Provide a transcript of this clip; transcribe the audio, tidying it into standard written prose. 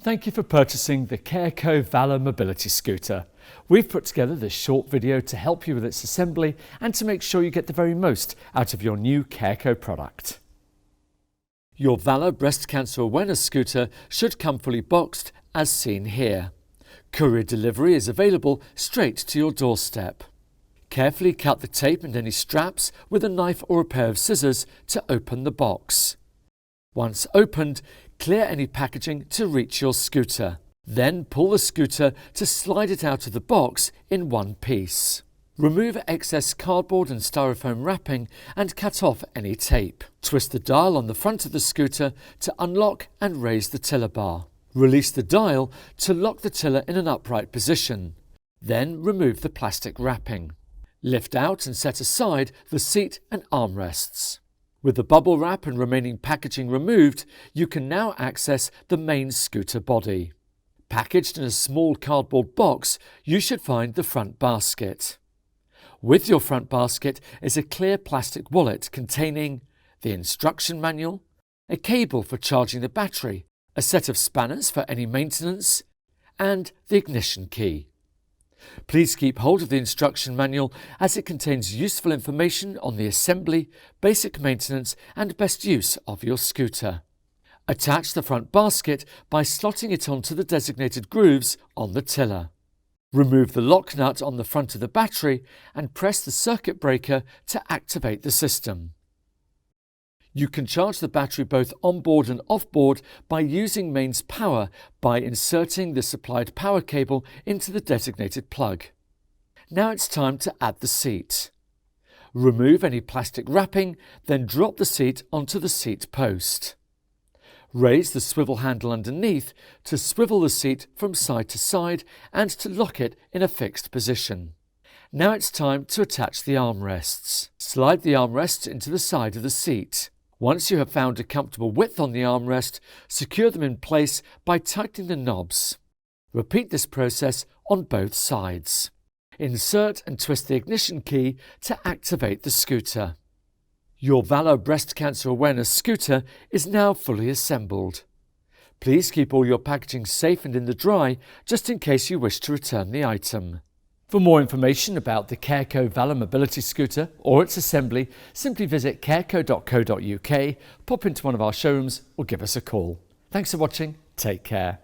Thank you for purchasing the CareCo Valour mobility scooter. We've put together this short video to help you with its assembly and to make sure you get the very most out of your new CareCo product. Your Valour breast cancer awareness scooter should come fully boxed as seen here. Courier delivery is available straight to your doorstep. Carefully cut the tape and any straps with a knife or a pair of scissors to open the box. Once opened, clear any packaging to reach your scooter. Then pull the scooter to slide it out of the box in one piece. Remove excess cardboard and styrofoam wrapping and cut off any tape. Twist the dial on the front of the scooter to unlock and raise the tiller bar. Release the dial to lock the tiller in an upright position. Then remove the plastic wrapping. Lift out and set aside the seat and armrests. With the bubble wrap and remaining packaging removed, you can now access the main scooter body. Packaged in a small cardboard box, you should find the front basket. With your front basket is a clear plastic wallet containing the instruction manual, a cable for charging the battery, a set of spanners for any maintenance, and the ignition key. Please keep hold of the instruction manual as it contains useful information on the assembly, basic maintenance and best use of your scooter. Attach the front basket by slotting it onto the designated grooves on the tiller. Remove the lock nut on the front of the battery and press the circuit breaker to activate the system. You can charge the battery both on-board and off-board by using mains power by inserting the supplied power cable into the designated plug. Now it's time to add the seat. Remove any plastic wrapping, then drop the seat onto the seat post. Raise the swivel handle underneath to swivel the seat from side to side and to lock it in a fixed position. Now it's time to attach the armrests. Slide the armrests into the side of the seat. Once you have found a comfortable width on the armrest, secure them in place by tightening the knobs. Repeat this process on both sides. Insert and twist the ignition key to activate the scooter. Your Valour breast cancer awareness scooter is now fully assembled. Please keep all your packaging safe and in the dry, just in case you wish to return the item. For more information about the CareCo Valour mobility scooter or its assembly, simply visit careco.co.uk, pop into one of our showrooms or give us a call. Thanks for watching, take care.